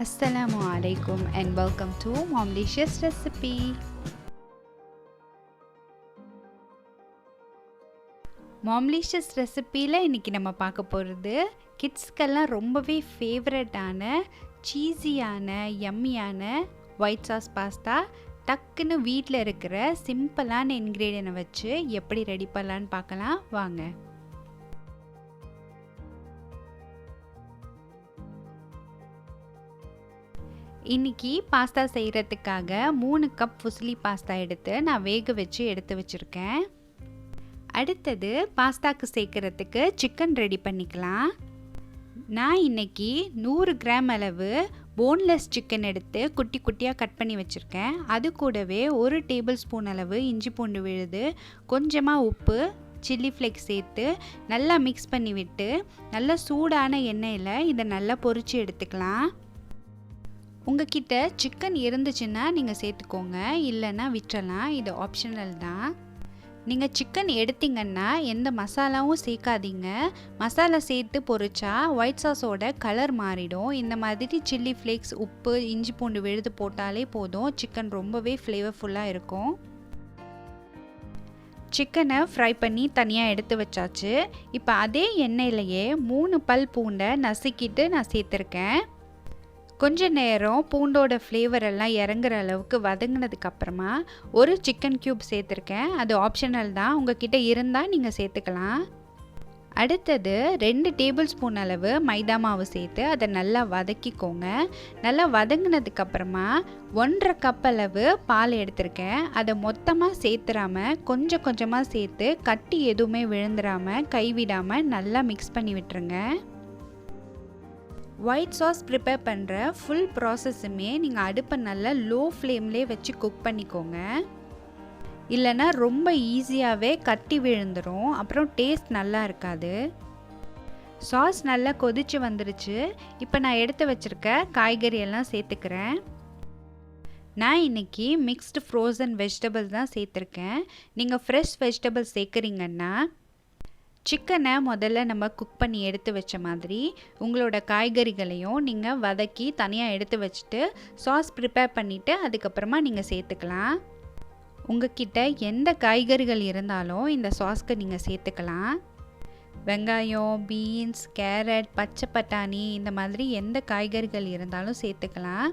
Assalamualaikum and welcome to Boneless recipe. Boneless ரெசிபியில் இன்றைக்கி நம்ம பார்க்க போகிறது கிட்ஸ்க்கெல்லாம் ரொம்பவே ஃபேவரட்டான சீஸியான யம்மியான ஒயிட் சாஸ் பாஸ்தா டக்குன்னு வீட்டில் இருக்கிற சிம்பிளான இன்க்ரீடியன்ட்டை வச்சு எப்படி ரெடி பண்ணலான்னு பார்க்கலாம் வாங்க. இன்றைக்கி பாஸ்தா செய்கிறதுக்காக 3 கப் ஃபுஸ்லி பாஸ்தா எடுத்து நான் வேக வச்சு எடுத்து வச்சுருக்கேன். அடுத்தது பாஸ்தாக்கு சேர்க்குறதுக்கு சிக்கன் ரெடி பண்ணிக்கலாம். நான் இன்றைக்கி 100 கிராம் அளவு போன்லெஸ் சிக்கன் எடுத்து குட்டி குட்டியாக கட் பண்ணி வச்சுருக்கேன். அது கூடவே 1 டேபிள் ஸ்பூன் அளவு இஞ்சி பூண்டு விழுது, கொஞ்சமாக உப்பு, சில்லி ஃப்ளேக்ஸ் சேர்த்து நல்லா மிக்ஸ் பண்ணி விட்டு நல்லா சூடான எண்ணெயில் இதை நல்லா பொரித்து எடுத்துக்கலாம். உங்ககிட்ட சிக்கன் இருந்துச்சுன்னா நீங்கள் சேர்த்துக்கோங்க, இல்லைன்னா விட்டுறலாம், இது ஆப்ஷனல் தான். நீங்கள் சிக்கன் எடுத்தீங்கன்னா எந்த மசாலாவும் சேர்க்காதீங்க. மசாலா சேர்த்து பொரிச்சா ஒயிட் சாஸோட கலர் மாறிடும். இந்த மாதிரி சில்லி ஃப்ளேக்ஸ், உப்பு, இஞ்சி பூண்டு விழுது போட்டாலே போதும், சிக்கன் ரொம்பவே ஃப்ளேவர்ஃபுல்லாக இருக்கும். சிக்கனை ஃப்ரை பண்ணி தனியாக எடுத்து வச்சாச்சு. இப்போ அதே எண்ணெயிலையே 3 பல் பூண்டை நசுக்கிட்டு நான் சேர்த்துருக்கேன். கொஞ்ச நேரம் பூண்டோட ஃப்ளேவர் எல்லாம் இறங்குற அளவுக்கு வதங்கினதுக்கப்புறமா 1 சிக்கன் க்யூப் சேர்த்துருக்கேன். அது ஆப்ஷனல் தான், உங்ககிட்ட இருந்தால் நீங்கள் சேர்த்துக்கலாம். அடுத்தது 2 டேபிள் ஸ்பூன் அளவு மைதா மாவு சேர்த்து அதை நல்லா வதக்கிக்கோங்க. நல்லா வதங்கினதுக்கப்புறமா 1.5 கப் அளவு பால் எடுத்திருக்கேன். அதை மொத்தமாக சேர்த்துறாமல் கொஞ்சம் கொஞ்சமாக சேர்த்து கட்டி எதுவுமே விழுந்துடாமல் கைவிடாமல் நல்லா மிக்ஸ் பண்ணி விட்டுருங்க. ஒயிட் சாஸ் ப்ரிப்பேர் பண்ணுற ஃபுல் ப்ராசஸுமே நீங்கள் அடுப்பை நல்லா லோ ஃப்ளேம்லேயே வச்சு குக் பண்ணிக்கோங்க, இல்லைன்னா ரொம்ப ஈஸியாகவே கட்டி விழுந்துடும், அப்புறம் டேஸ்ட் நல்லா இருக்காது. சாஸ் நல்லா கொதிச்சு வந்துருச்சு. இப்போ நான் எடுத்து வச்சுருக்க காய்கறி எல்லாம் சேர்த்துக்கிறேன். நான் இன்றைக்கி மிக்ஸ்டு ஃப்ரோசன் வெஜிடபிள்ஸ் தான் சேர்த்துருக்கேன். நீங்கள் ஃப்ரெஷ் வெஜிடபிள்ஸ் சேர்க்குறீங்கன்னா சிக்கனை முதல்ல நம்ம குக் பண்ணி எடுத்து வச்ச மாதிரி உங்களோட காய்கறிகளையும் நீங்கள் வதக்கி தனியாக எடுத்து வச்சுட்டு சாஸ் ப்ரிப்பேர் பண்ணிவிட்டு அதுக்கப்புறமா நீங்கள் சேர்த்துக்கலாம். உங்ககிட்ட எந்த காய்கறிகள் இருந்தாலும் இந்த சாஸ்க்கு நீங்கள் சேர்த்துக்கலாம். வெங்காயம், பீன்ஸ், கேரட், பச்சை பட்டாணி இந்த மாதிரி எந்த காய்கறிகள் இருந்தாலும் சேர்த்துக்கலாம்.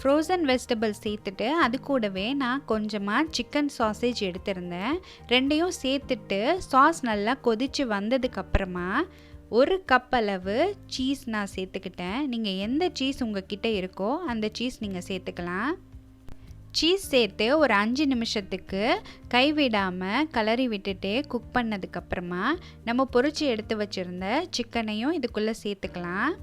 ஃப்ரோசன் வெஜிடபிள்ஸ் சேர்த்துட்டு அது கூடவே நான் கொஞ்சமாக சிக்கன் சாசேஜ் எடுத்திருந்தேன். ரெண்டையும் சேர்த்துட்டு சாஸ் நல்லா கொதித்து வந்ததுக்கப்புறமா 1 கப் அளவு சீஸ் நான் சேர்த்துக்கிட்டேன். நீங்கள் எந்த சீஸ் உங்ககிட்ட இருக்கோ அந்த சீஸ் நீங்கள் சேர்த்துக்கலாம். சீஸ் சேர்த்து ஒரு 5 நிமிஷத்துக்கு கைவிடாமல் கிளறி விட்டுட்டு குக் பண்ணதுக்கப்புறமா நம்ம பொரிச்சு எடுத்து வச்சுருந்த சிக்கனையும் இதுக்குள்ளே சேர்த்துக்கலாம்.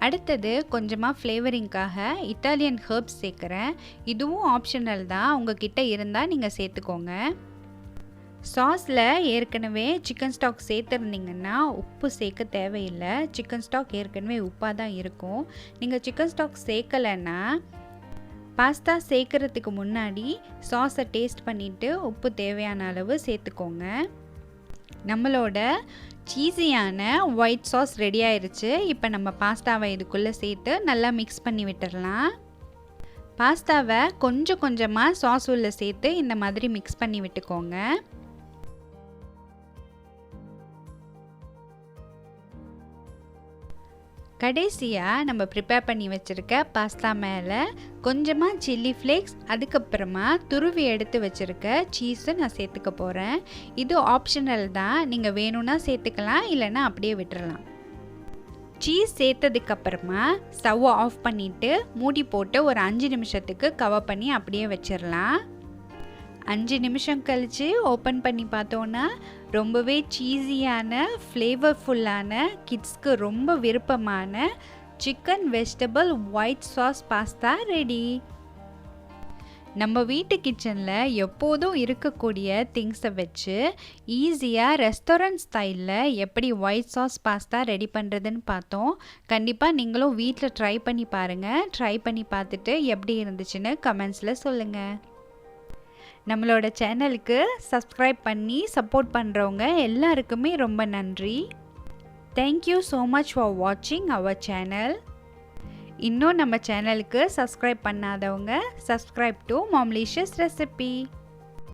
அடுத்தது கொஞ்சமாக ஃப்ளேவரிங்காக இட்டாலியன் ஹெர்ப்ஸ் சேர்க்குறேன். இதுவும் ஆப்ஷனல் தான், உங்ககிட்ட இருந்தால் நீங்கள் சேர்த்துக்கோங்க. சாஸில் ஏற்கனவே சிக்கன் ஸ்டாக் சேர்த்துருந்தீங்கன்னா உப்பு சேர்க்க தேவையில்லை. சிக்கன் ஸ்டாக் ஏற்கனவே உப்பாக தான் இருக்கும். நீங்கள் சிக்கன் ஸ்டாக் சேர்க்கலைன்னா பாஸ்தா சேர்க்குறதுக்கு முன்னாடி சாஸை டேஸ்ட் பண்ணிவிட்டு உப்பு தேவையான அளவு சேர்த்துக்கோங்க. நம்மளோட சீஸியான ஒயிட் சாஸ் ரெடி ஆயிடுச்சு. இப்போ நம்ம பாஸ்தாவை இதுக்குள்ளே சேர்த்து நல்லா மிக்ஸ் பண்ணி விட்டுடலாம். பாஸ்தாவை கொஞ்சம் கொஞ்சமாக சாஸ் உள்ள சேர்த்து இந்த மாதிரி மிக்ஸ் பண்ணி விட்டுக்கோங்க. கடைசியாக நம்ம ப்ரிப்பேர் பண்ணி வச்சுருக்க பாஸ்தா மேலே கொஞ்சமாக சில்லி ஃப்ளேக்ஸ், அதுக்கப்புறமா துருவி எடுத்து வச்சுருக்க சீஸை நான் சேர்த்துக்க போகிறேன். இது ஆப்ஷனல் தான், நீங்கள் வேணும்னா சேர்த்துக்கலாம், இல்லைன்னா அப்படியே விட்டுறலாம். சீஸ் சேர்த்ததுக்கப்புறமா ஸ்டவ்வை ஆஃப் பண்ணிவிட்டு மூடி போட்டு ஒரு 5 நிமிஷத்துக்கு கவர் பண்ணி அப்படியே வச்சிடலாம். 5 நிமிஷம் கழித்து ஓப்பன் பண்ணி பார்த்தோன்னா ரொம்பவே சீஸியான ஃப்ளேவர்ஃபுல்லான கிட்ஸ்க்கு ரொம்ப விருப்பமான chicken vegetable white sauce pasta ready. நம்ம வீட்டு கிச்சனில் எப்போதும் இருக்கக்கூடிய திங்ஸை வச்சு ஈஸியாக ரெஸ்டாரண்ட் ஸ்டைலில் எப்படி ஒயிட் சாஸ் பாஸ்தா ரெடி பண்ணுறதுன்னு பார்த்தோம். கண்டிப்பாக நீங்களும் வீட்டில் ட்ரை பண்ணி பாருங்கள். ட்ரை பண்ணி பார்த்துட்டு எப்படி இருந்துச்சுன்னு கமெண்ட்ஸில் சொல்லுங்கள். நம்மளோட சேனலுக்கு சப்ஸ்கிரைப் பண்ணி சப்போர்ட் பண்ணுறவங்க எல்லாருக்குமே ரொம்ப நன்றி. தேங்க்யூ ஸோ மச் ஃபார் வாட்சிங் அவர் சேனல். இன்னும் நம்ம சேனலுக்கு சப்ஸ்கிரைப் பண்ணாதவங்க சப்ஸ்கிரைப் டு மாம்லிஷியஸ் ரெசிபி.